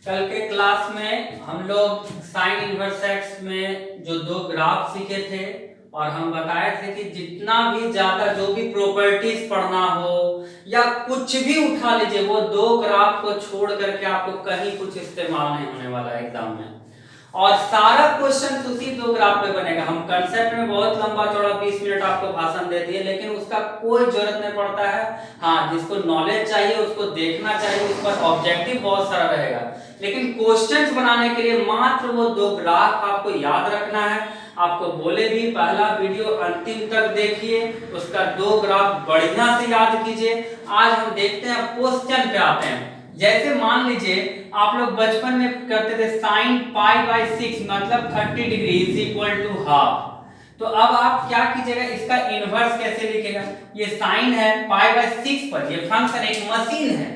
कल के क्लास में हम लोग साइन इनवर्स एक्स में जो दो ग्राफ सीखे थे और हम बताए थे कि जितना भी ज्यादा जो भी प्रॉपर्टीज पढ़ना हो या कुछ भी उठा लीजिए वो दो ग्राफ को छोड़ करके आपको कहीं कुछ इस्तेमाल नहीं होने वाला है एग्जाम में। और सारा क्वेश्चन उसी दो ग्राफ पे बनेगा। हम कंसेप्ट में बहुत लंबा चौड़ा 20 मिनट आपको भाषण दे दिए, लेकिन उसका कोई जरूरत नहीं पड़ता है। हाँ, जिसको नॉलेज चाहिए उसको देखना चाहिए, उस पर ऑब्जेक्टिव बहुत सारा रहेगा, लेकिन क्वेश्चंस बनाने के लिए मात्र वो दो ग्राफ आपको याद रखना है। आपको बोले भी पहला वीडियो अंतिम तक देखिए, उसका दो ग्राफ बढ़िया से याद कीजिए। आज हम देखते हैं क्वेश्चन पे आते हैं। जैसे मान लीजिए आप लोग बचपन में करते थे साइन पाई बाई 6 मतलब 30 degree is equal to half. तो अब आप क्या कीजिएगा, इसका इनवर्स कैसे लिखेगा। ये साइन है पाई बाई 6 पर, ये फंक्शन एक मशीन है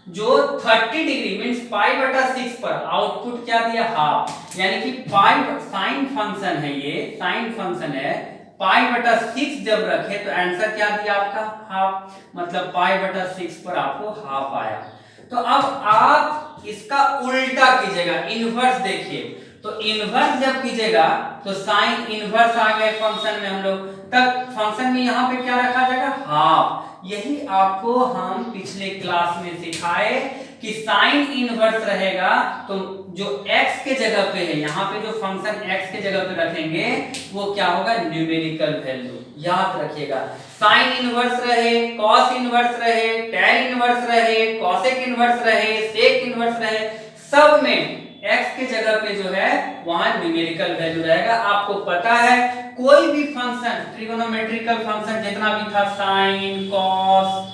जो 30 डिग्री मींस पाई बटा 6 पर आउटपुट क्या दिया, हाफ। यानी कि पाई साइन फंक्शन है, ये साइन फंक्शन है, पाई बटा 6 जब रखे तो आंसर क्या दिया आपका, हाफ। मतलब पाई बटा 6 पर आपको हाफ आया। तो अब आप इसका उल्टा कीजिएगा, इनवर्स देखिए। तो इनवर्स जब कीजिएगा तो साइन इनवर्स आ गए फंक्शन में हम लोग, तब फंक्शन में यहां पे क्या रखा जाएगा, हाफ। यही आपको हम पिछले क्लास में सिखाए कि साइन इनवर्स रहेगा तो जो x के जगह पे है, यहाँ पे जो फंक्शन x के जगह पे रखेंगे वो क्या होगा, न्यूमेरिकल वैल्यू। याद रखिएगा, साइन इनवर्स रहे, कॉस इनवर्स रहे, टैन इनवर्स रहे, कोसेक इनवर्स रहे, सेक इनवर्स रहे, सब में x के जगह पे जो है वहां न्यूमेरिकल वैल्यू रहेगा। आपको पता है कोई भी फंक्शन ट्रिगोनोमेट्रिकल फंक्शन जितना भी था, साइन कॉस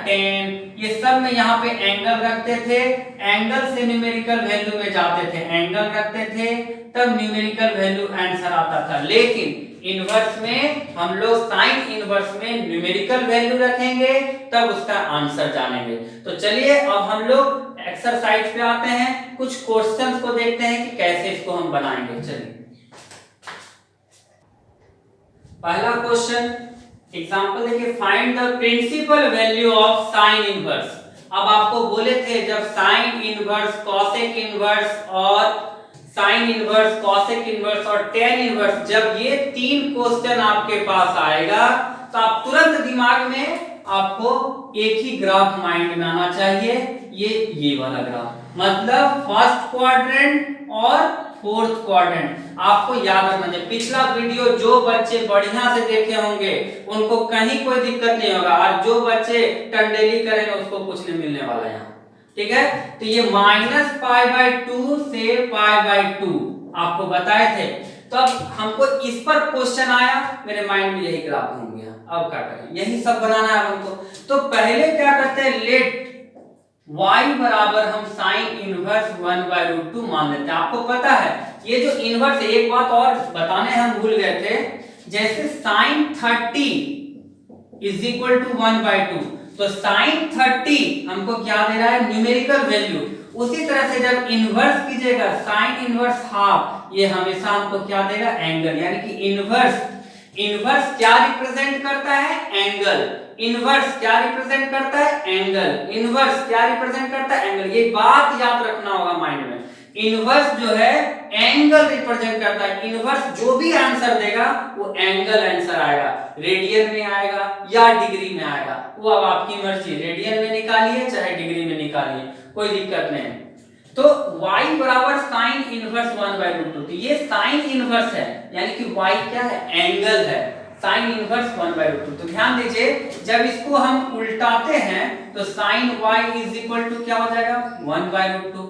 टेन, ये सब में यहाँ पे एंगल रखते थे, एंगल से न्यूमेरिकल वैल्यू में जाते थे, एंगल रखते थे तब न्यूमेरिकल वैल्यू आंसर आता था। लेकिन इनवर्स में हम लोग साइन इनवर्स में न्यूमेरिकल वैल्यू रखेंगे तब उसका आंसर जानेंगे। तो चलिए अब हम लोग एक्सरसाइज पे आते हैं, कुछ क्वेश्चंस को देखते हैं कि कैसे इसको हम बनाएंगे। चलिए पहला क्वेश्चन एग्जांपल देखिए, find the principal value of sine inverse. अब आपको बोले थे जब साइन इनवर्स, कॉसेक इनवर्स और साइन इनवर्स, कॉसेक इनवर्स और टेन इनवर्स, जब ये तीन क्वेश्चन आपके पास आएगा तो आप तुरंत दिमाग में आपको एक ही ग्राफ माइंड में आना चाहिए, ये वाला ग्राफ, मतलब फर्स्ट क्वाड्रेंट और फोर्थ क्वाड्रेंट। आपको याद रखना चाहिए, पिछला वीडियो जो बच्चे बढ़िया से देखे होंगे उनको कहीं कोई दिक्कत नहीं होगा, और जो बच्चे टंडेली करेंगे उसको कुछ नहीं मिलने वाला यहाँ। ठीक है, तो ये माइनस पाई बाई 2 से पाई बाई 2 आपको बताए थे। तो अब हमको इस पर क्वेश्चन आया, मेरे माइंड में यही ग्राफ घूम गया, अब क्या करें, यही सब बनाना है हमको। तो पहले क्या करते हैं, लेट y बराबर हम साइन इनवर्स 1/√2 मान लेते हैं। आपको पता है ये जो इनवर्स, एक बात और बताने हम भूल गए थे, जैसे साइन 30 इज इक्वल टू 1/2, तो साइन 30 हमको क्या दे रहा है, न्यूमेरिकल वैल्यू। उसी तरह से जब इनवर्स कीजिएगा साइन इनवर्स हाफ, ये हमेशा हमको क्या देगा, एंगल। यानी कि इनवर्स क्या रिप्रेजेंट करता है, एंगल। इनवर्स क्या रिप्रेजेंट करता है, एंगल। इनवर्स क्या रिप्रेजेंट करता है, एंगल। ये बात याद रखना होगा माइंड में, इनवर्स जो है एंगल रिप्रेजेंट करता है। इनवर्स जो भी आंसर देगा वो एंगल आंसर आएगा, रेडियन में आएगा या डिग्री में आएगा, वो अब आपकी मर्जी, रेडियन में निकालिए चाहे डिग्री में निकालिए, कोई दिक्कत नहीं। तो y बराबर साइन इनवर्स 1/√2, तो ये साइन इनवर्स है, यानी कि y क्या है, एंगल है, साइन इनवर्स 1/√2। तो ध्यान दीजिए जब इसको हम उल्टाते हैं तो sine y is equal to क्या हो जाएगा, 1/√2।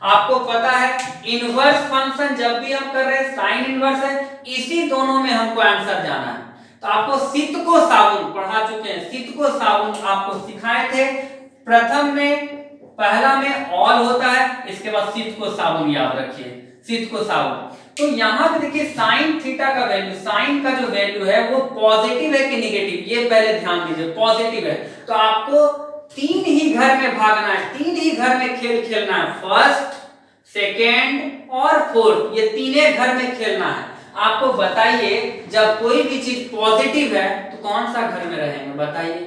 आपको पता है इनवर्स फंक्शन जब भी हम कर रहे हैं साइन इनवर्स है, इसी दोनों में हमको आंसर जाना है। तो आपको सितको साबुन पढ़ा चुके हैं, सितको साबुन आपको सिखाए थे। प्रथम में पहला में ऑल होता है, इसके बाद सितको साबुन याद रखिए, सितको साबुन। तो यहां पे देखिए साइन थीटा का वैल्यू, साइन का जो वैल्यू है वो पॉजिटिव है कि नेगेटिव, ये पहले ध्यान दीजिए, पॉजिटिव है। तो आपको तीन ही घर में भागना है, तीन ही घर में खेल खेलना है, फर्स्ट, सेकेंड और फोर्थ, ये तीनों घर में खेलना है। आपको बताइए जब कोई भी चीज पॉजिटिव है तो कौन सा घर में रहेंगे, बताइए,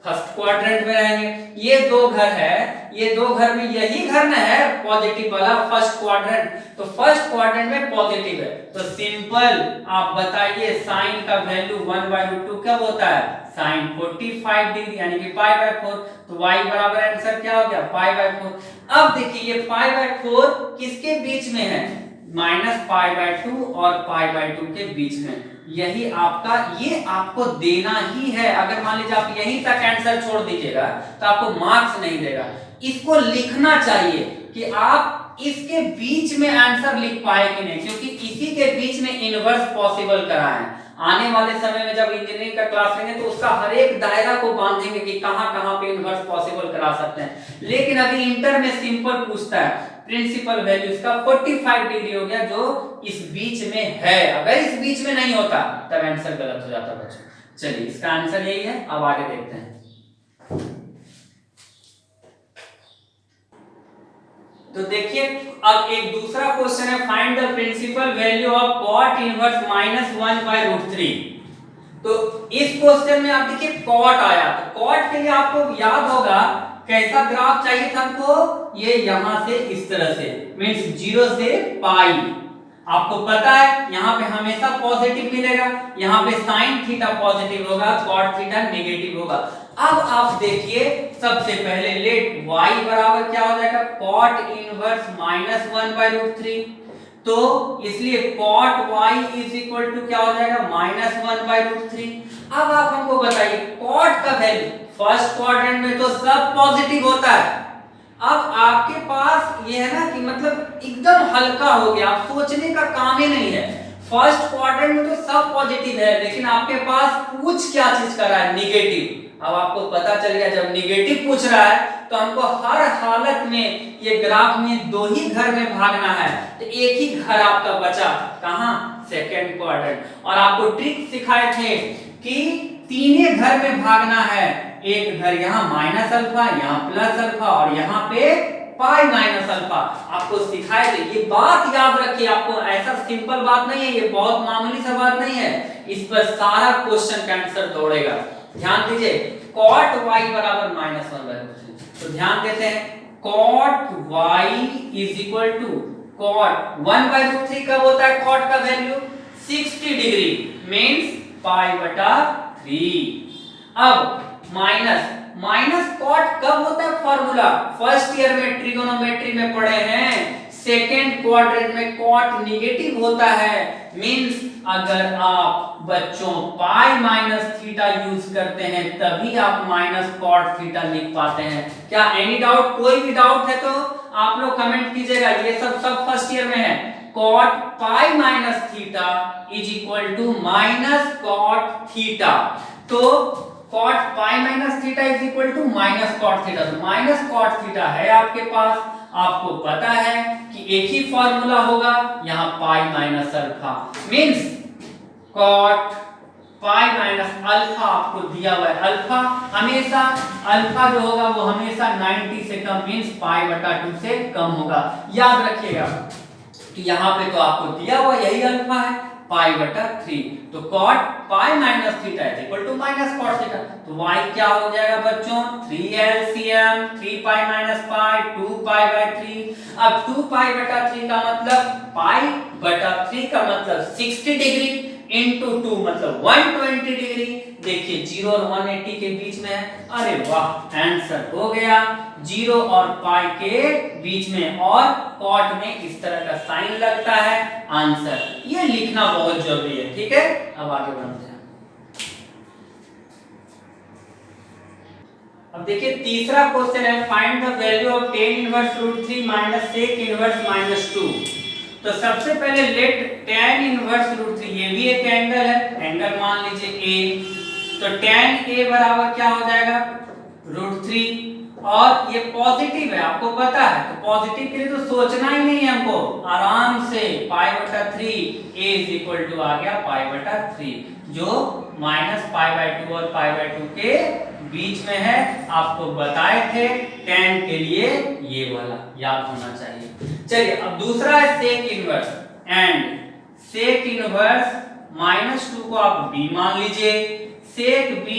फर्स्ट क्वाड्रेंट में रहेंगे। ये दो घर है, ये दो घर में यही घर में है पॉजिटिव वाला फर्स्ट क्वाड्रेंट, तो फर्स्ट क्वाड्रेंट में पॉजिटिव है, तो सिंपल आप बताइए साइन का वैल्यू 1/√2 कब होता है, साइन 45 डिग्री यानी कि π/4, तो y बराबर आंसर क्या हो गया π/4। अब देखिए ये π/4 किसके बीच में है, -π/2 और π/2 के बीच में, यही आपका, ये आपको देना ही है। अगर मान लीजिए आप यहीं तक आंसर छोड़ दीजिएगा तो आपको मार्क्स नहीं देगा, इसको लिखना चाहिए कि आप इसके बीच में आंसर लिख पाए कि नहीं, क्योंकि इसी के बीच में इनवर्स पॉसिबल करा है। आने वाले समय में जब इंजीनियरिंग का क्लास लेंगे तो उसका हर एक दायरा को बांधेंगे कि कहां कहां पे इनवर्स पॉसिबल करा सकते हैं, लेकिन अभी इंटर में सिंपल पूछता है प्रिंसिपल वैल्यू इसका 45 डिग्री हो गया जो इस बीच में है, अगर इस बीच में नहीं होता तब आंसर गलत हो जाता बच्चों। चलिए इसका आंसर यही है, अब आगे देखते हैं। तो देखिए अब एक दूसरा क्वेश्चन है, find the principal value of cot inverse -1/√3। तो इस क्वेश्चन में आप देखिए कॉट आया, तो कॉट के लिए आपको याद होगा कैसा ग्राफ चाहिए था हमको, ये यहां से इस तरह से, मींस 0 से पाई। आपको पता है यहां पे हमेशा पॉजिटिव मिलेगा, यहां पे साइन थीटा पॉजिटिव होगा, कॉट थीटा नेगेटिव होगा। अब आप देखिए सबसे पहले लेट y बराबर क्या हो जाएगा, कॉट इनवर्स -1/√3, तो इसलिए cot y is equal to क्या हो जाएगा -1/√3। अब आप हमको बताइए कॉट का वैल्यू, फर्स्ट क्वाड्रेंट में तो सब पॉजिटिव होता है, अब आपके पास ये है ना कि मतलब एकदम हल्का हो गया, आप सोचने का काम ही नहीं है, फर्स्ट क्वाड्रेंट में तो सब पॉजिटिव है, लेकिन आपके पास पूछ क्या चीज कर रहा है, निगेटिव। अब आपको पता चल गया जब निगेटिव पूछ रहा है तो हमको हर हालत में ये ग्राफ में दो ही घर में भागना है, तो एक ही घर आपका बचा, कहां, सेकंड क्वाड्रेंट। और आपको ट्रिक सिखाए थे कि तीने घर में भागना है, एक घर यहाँ माइनस अल्फा, यहाँ प्लस अल्फा और यहाँ पे पाई माइनस अल्फा, आपको सिखाए थे। ये बात याद रखिए, आपको ऐसा सिंपल बात नहीं है, ये बहुत मामूली सा बात नहीं है, इस पर सारा क्वेश्चन का आंसर दौड़ेगा। ध्यान दीजिए cot y बराबर -1/√3, तो ध्यान देते हैं cot y is equal to cot 1/√3 कब होता है, cot का वैल्यू 60 डिग्री मींस π/3। अब माइनस कॉट कब होता है, फॉर्मूला फर्स्ट ईयर में ट्रिगोनोमेट्री में पढ़े हैं, सेकेंड क्वाड्रेंट में कॉट निगेटिव होता है, मींस अगर आप बच्चों पाई माइनस थीटा यूज करते हैं तभी आप माइनस कॉट थीटा लिख पाते हैं। क्या एनी डाउट, कोई भी डाउट है तो आप लोग कमेंट कीजिएगा, ये सब फर्स्ट ईयर में है। Cot pi minus theta is equal to minus cot theta, तो cot pi minus theta is equal to minus cot theta, तो माइनस कॉट थीटा है आपके पास, आपको पता है कि एक ही फॉर्मूला होगा, यहाँ pi minus alpha means cot pi minus alpha आपको दिया हुआ है, अल्फा हमेशा, अल्फा जो होगा वो हमेशा 90 से कम मींस π/2 से कम होगा, याद रखिएगा। तो यहाँ पे तो आपको दिया हुआ यही अल्फा है π/3, तो cot pi minus theta is equal to minus cot theta, तो y क्या हो जाएगा बच्चों 3 LCM 3 पाई माइनस पाई 2 π/3। अब 2 π/3 का मतलब π/3 का मतलब 60 डिग्री इंटू 2 मतलब 120 डिग्री, देखिए 0 और 180 के बीच में है, अरे वाह आंसर हो गया 0 और पाई के बीच में, और कॉट में इस तरह का साइन लगता है, आंसर ये लिखना बहुत जरूरी है, ठीक है। अब आगे बढ़ते हैं। अब देखिए तीसरा क्वेश्चन है, find the value of tan inverse √3 minus sec inverse -2। तो सबसे पहले लेट tan इनवर्स √3, ये भी एक एंगल है, एंगल मान लीजिए A, तो tan A बराबर क्या हो जाएगा √3, और ये पॉजिटिव है आपको पता है, तो पॉजिटिव के लिए तो सोचना ही नहीं है हमको, आराम से π/3 A इज इक्वल टू आ गया π/3, जो -π/2 और π/2 के बीच में है, आपको बताए थे tan के लिए ये वाला याद होना चाहिए। चलिए अब दूसरा है sec inverse, and sec inverse -2 को आप b मान लीजिए, sec b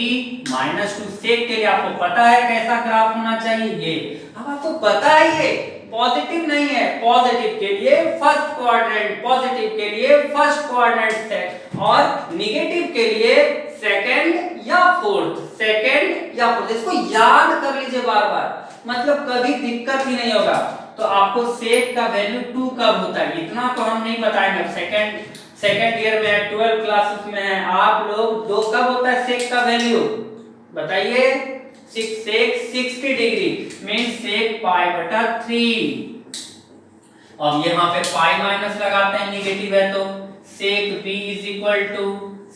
-2, sec के लिए आपको पता है कैसा ग्राफ होना चाहिए, ये अब आपको पता है ये पॉजिटिव नहीं है, पॉजिटिव के लिए फर्स्ट क्वाड्रेंट, पॉजिटिव के लिए फर्स्ट क्वाड्रेंट सेट और नेगेटिव के लिए सेकंड या फोर्थ, सेकंड या फोर्थ। इसको याद कर लीजिए बार बार, मतलब कभी दिक्कत ही नहीं होगा। तो आपको सेक का वैल्यू 2 कब होता है इतना तो हम नहीं बताएंगे, सेकंड ईयर में है, 12 क्लासेस में है आप लोग। 2 कब होता है सेक का वैल्यू बताइए? सेक 60 डिग्री मीन सेक पाई बटा 3। अब यहाँ पे पाई माइनस लगाते हैं, नेगेटिव है तो sec b is equal to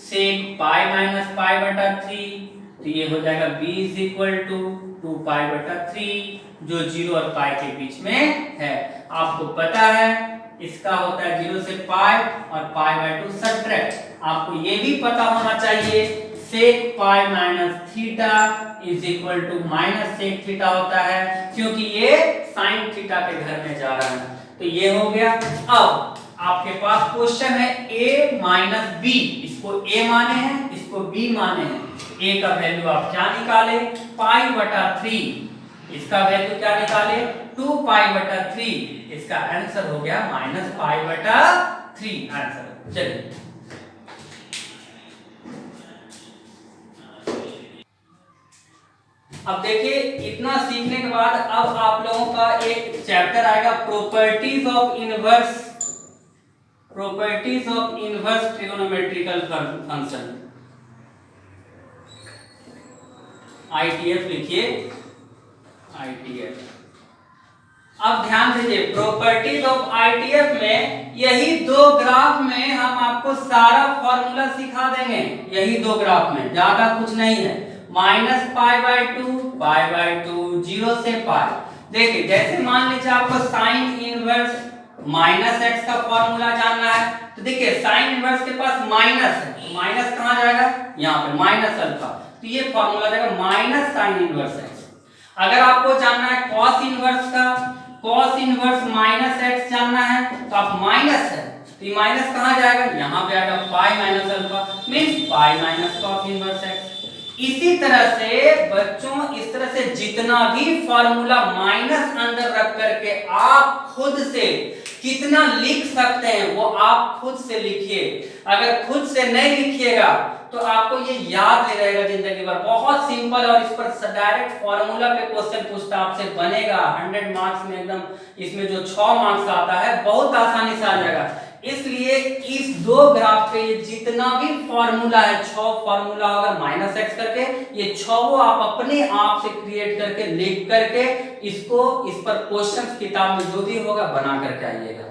sec pi minus pi बटा 3, तो ये हो जाएगा b is equal to 2 pi बटा 3 जो 0 और पाई के बीच में है। आपको पता है इसका होता है 0 से पाई और पाई बाय 2 सब्ट्रैक्ट। आपको ये भी पता होना चाहिए sec pi minus theta is equal to minus sec theta होता है, क्योंकि ये साइन थीटा के घर में जा रहा है। तो ये हो गया। अब आपके पास क्वेश्चन है a माइनस बी, इसको a माने हैं, इसको b माने हैं। a का वैल्यू आप क्या निकाले? पाई बटा 3। इसका वैल्यू क्या निकाले? 2 पाई बटा 3। इसका आंसर हो गया माइनस पाई बटा 3 आंसर। चलिए अब देखिए, इतना सीखने के बाद अब आप लोगों का एक चैप्टर आएगा properties of inverse, properties of inverse trigonometrical function. ITF लिखिए, ITF। अब ध्यान दीजिए, प्रॉपर्टीज ऑफ ITF में यही 2 ग्राफ में हम आपको सारा फॉर्मूला सिखा देंगे। यही 2 ग्राफ में, ज्यादा कुछ नहीं है। Minus pi by 2, pi by 2, 0 से पाई। देखिए जैसे मान लीजिए आपको साइन इनवर्स माइनस एक्स का फॉर्मूला जानना है, तो देखिए साइन इनवर्स के पास माइनस है, तो माइनस कहाँ जाएगा? यहाँ पे माइनस अल्फा, तो ये फॉर्मूला जाएगा माइनस साइन इनवर्स एक्स। अगर आपको जानना है कॉस इनवर्स का, कॉस इनवर्स माइनस एक्स जानना है, तो आप माइनस है, तो ये माइनस कहाँ जाएगा? यहाँ पे आएगा pi minus alpha means pi minus cos inverse x. इसी तरह से बच्चों, इस तरह से जितना भी फॉर्मूला माइनस अंदर रख करके आप खुद से कितना लिख सकते हैं वो आप खुद से लिखिए। अगर खुद से नहीं लिखिएगा तो आपको ये याद नहीं रहेगा जिंदगी भर। बहुत सिंपल, और इस पर डायरेक्ट फॉर्मूला पे क्वेश्चन पूछता आपसे बनेगा 100 मार्क्स में एकदम। इसमें जो 6 मार्क्स आता है बहुत आसानी से आ जाएगा। इसलिए इस 2 ग्राफ पे जितना भी फॉर्मूला है, 6 फॉर्मूला अगर माइनस एक्स करके, ये 6 आप अपने आप से क्रिएट करके लिख करके इसको, इस पर क्वेश्चंस किताब में जो भी होगा बना करके आइएगा।